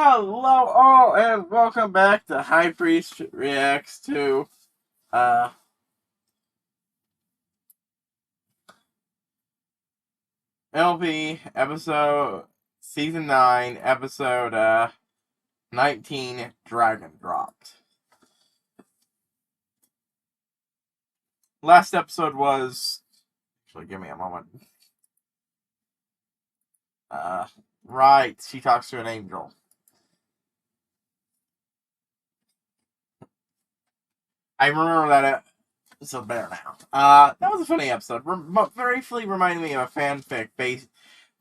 Hello all and welcome back to HighPriest Reacts to MLP episode season 9 episode 19 Dragon Dropped. Last episode was actually give me a moment. Right, she talks to an angel. I remember that episode better now. That was a funny episode. Briefly reminded me of a fanfic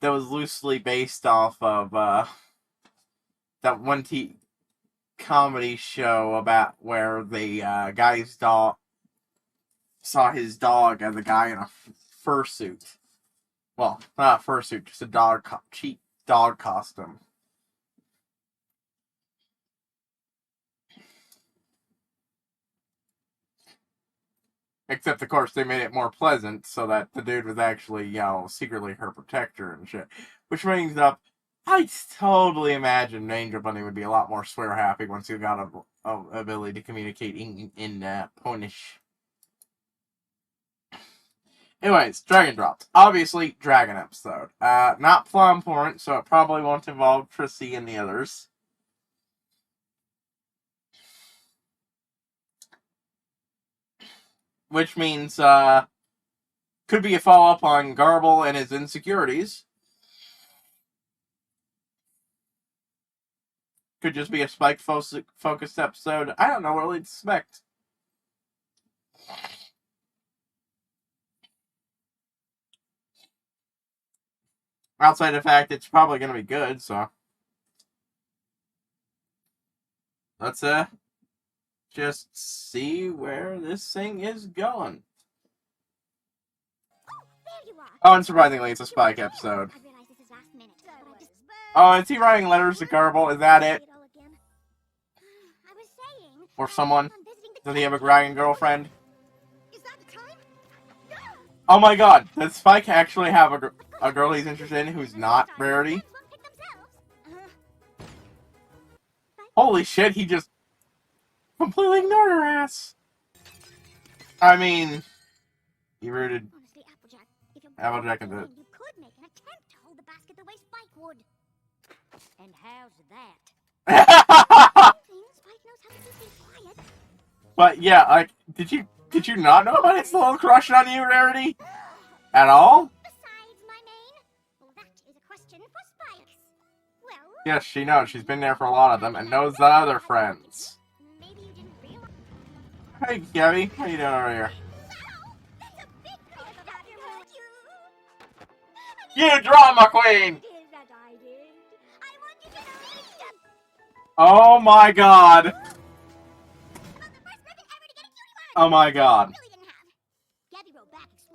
that was loosely based off of that one comedy show about where the guy's dog saw his dog as a guy in a fursuit. Well, not a fursuit, just a cheap dog costume. Except, of course, they made it more pleasant so that the dude was actually, secretly her protector and shit. Which brings up, I totally imagine an Angel Bunny would be a lot more swear happy once he got a ability to communicate in Ponish. Anyways, Dragon Dropped. Obviously, Dragon episode. Not plot important, so it probably won't involve Trissy and the others. Which means, could be a follow-up on Garble and his insecurities. Could just be a Spike-focused episode. I don't know what to expect. Outside the fact it's probably going to be good, so. Let's, just see where this thing is going. Oh, unsurprisingly, it's a Spike episode. Oh, is he writing letters to Garble? Is that it? Or someone? Does he have a dragon girlfriend? Oh my god, does Spike actually have a girl he's interested in who's not Rarity? Holy shit, he just completely ignored her ass. I mean, he rooted Applejack into it. You could make an attempt to hold the basket the way Spike would. And how's that? Spike knows how to be quiet. But yeah, like, did you not know about his little crush on you, Rarity? At all? Besides my name? Well, that is a question for Spikes. Well, yes, she knows. She's been there for a lot of them and knows the other friends. Maybe you didn't realize. Hey, Gabby. How you doing over here? You drama queen! Oh my god! Oh my god.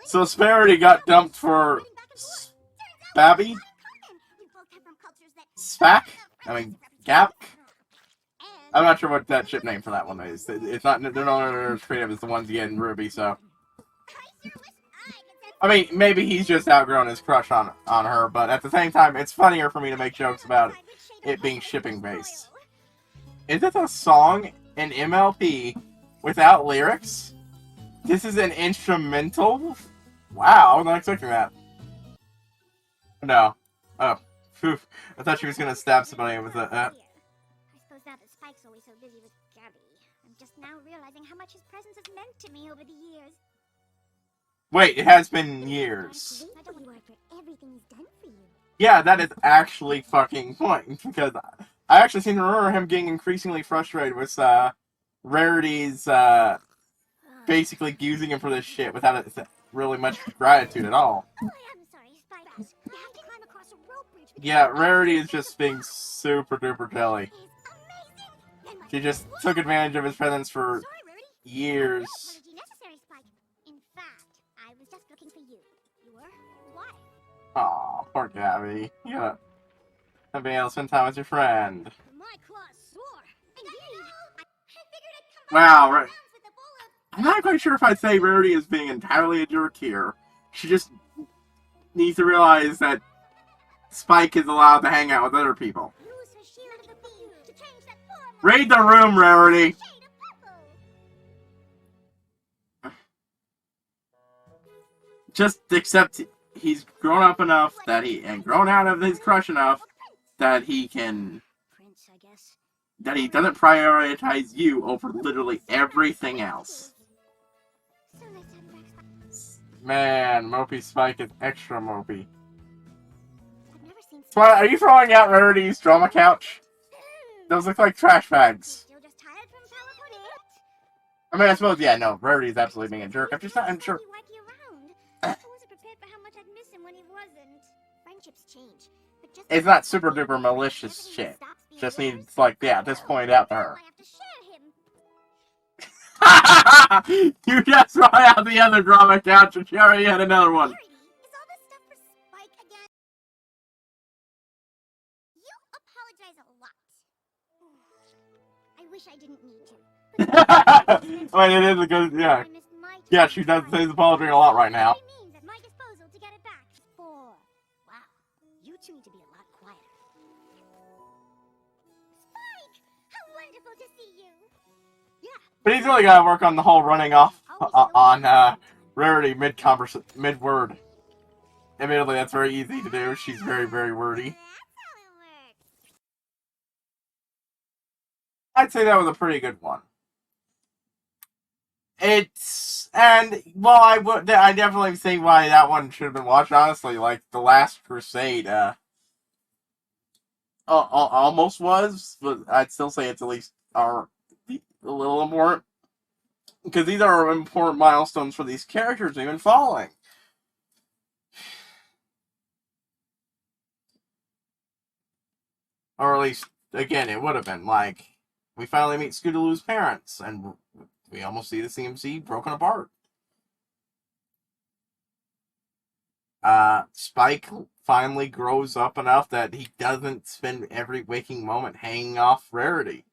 So Sparity got dumped for Babby? Spack? I mean, Gap? I'm not sure what that ship name for that one is. It's not, they're not as creative as the ones you get in Ruby, so. I mean, maybe he's just outgrown his crush on her, but at the same time, it's funnier for me to make jokes about it being shipping based. Is this a song in MLP without lyrics? This is an instrumental? Wow, I was not expecting that. No. Oh. Phew. I thought she was gonna stab somebody with a, I suppose now that Spike's always so busy with Gabby, I'm just now realizing how much his presence has meant to me over the years. Wait, it has been years. Yeah, that is actually fucking point, because I actually seem to remember him getting increasingly frustrated with Rarity's basically using him for this shit without really much gratitude at all. Yeah, Rarity is just being super duper jelly. She just took advantage of his presence for years. Aw, poor Gabby. You gotta be able to spend time with your friend. Wow, right. I'm not quite sure if I'd say Rarity is being entirely a jerk here. She just needs to realize that Spike is allowed to hang out with other people. Read the room, Rarity. Shade of purple. Just accept he's grown up enough that and grown out of his crush enough that he can, Prince, I guess. that he doesn't prioritize you over literally everything else. So nice to have you back, Spike. Man, Mopey Spike is extra mopey. I've never seen Spike, are you throwing out Rarity's drama couch? Those look like trash bags. Still just tired from teleporting? I mean, I suppose, yeah, no, Rarity's absolutely being a jerk. I'm just not, I'm sure. I wasn't prepared for how much I'd miss him when he wasn't. Friendships change, but just It's not super duper malicious shit. Just needs, like, yeah, this pointed out to her. I have to share him. You just brought out the other drama couch and she already had another one. Rarity, is all this stuff for Spike again? You apologize a lot. I wish I didn't need to. I mean, it is a good, yeah. Yeah, she does say apology a lot right now. Means at my disposal to get it back. Wow, you two need to be a lot quieter. Spike, how wonderful to see you. Yeah. But he's really got to work on the whole running off on Rarity mid-word. Admittedly, that's very easy to do. She's very, very wordy. That's how it works. I'd say that was a pretty good one. It's, and, well, I definitely see why that one should have been watched, honestly. Like, The Last Crusade, almost was, but I'd still say it's at least a little important. Because these are important milestones for these characters we've been following. Or at least, again, it would have been, like, we finally meet Scootaloo's parents, and we almost see the CMC broken apart. Spike finally grows up enough that he doesn't spend every waking moment hanging off Rarity.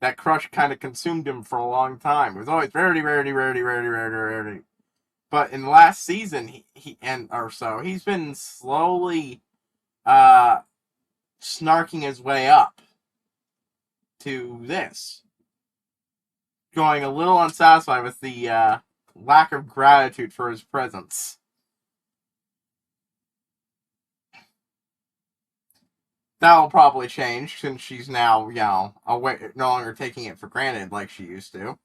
That crush kind of consumed him for a long time. It was always Rarity, Rarity, Rarity, Rarity, Rarity, Rarity. But in the last season, he's been slowly snarking his way up to this. Going a little unsatisfied with the lack of gratitude for his presence. That'll probably change since she's now, no longer taking it for granted like she used to.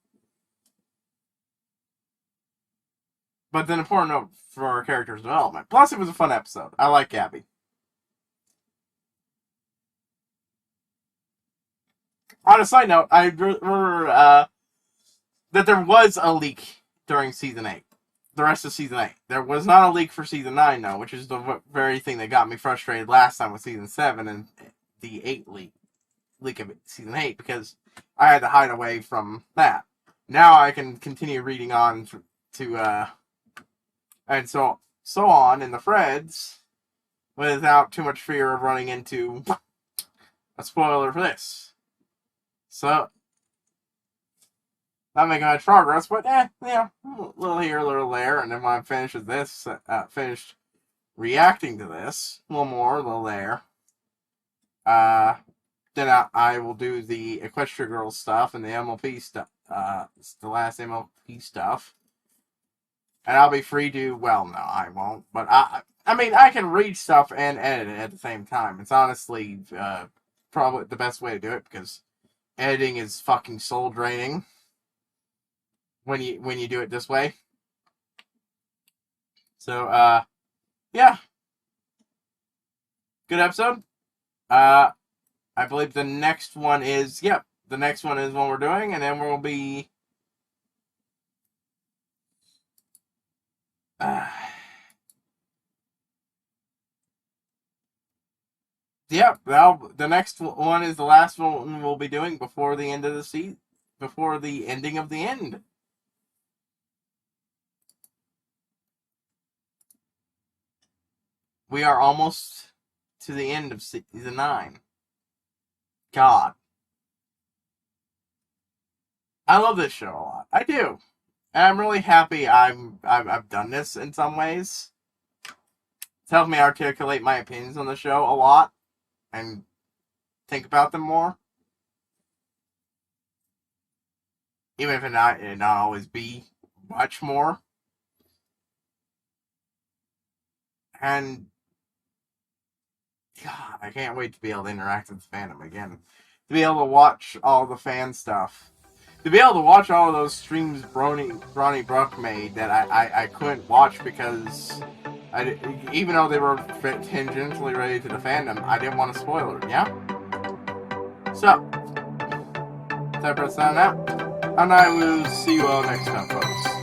But then important note for our character's development. Plus, it was a fun episode. I like Gabby. On a side note, I remember that there was a leak during Season 8. The rest of Season 8. There was not a leak for Season 9, though, which is the very thing that got me frustrated last time with Season 7 and the 8 leak of Season 8, because I had to hide away from that. Now I can continue reading on to and so on in the threads without too much fear of running into a spoiler for this. So, not making much progress, but a little here, a little there, and then when I finish with this, finished reacting to this, a little more, a little there, then I will do the Equestria Girls stuff and the MLP stuff, the last MLP stuff, and I'll be free to, well, no, I won't, but I mean, I can read stuff and edit it at the same time. It's honestly, probably the best way to do it, because editing is fucking soul draining when you do it this way. So, yeah. Good episode. I believe the next one is, the next one is what we're doing, and then we'll be, the next one is the last one we'll be doing before the end of the season, before the ending of the end. We are almost to the end of Season 9. God. I love this show a lot. I do. And I'm really happy I've done this in some ways. It's helped me articulate my opinions on the show a lot. and think about them more. Even if it not always be much more. And God, I can't wait to be able to interact with the fandom again. To be able to watch all the fan stuff. To be able to watch all of those streams Bronny Bruck made that I couldn't watch because even though they were tangentially related to the fandom, I didn't want to spoil it, yeah? So, time for sign out. And I will see you all next time, folks.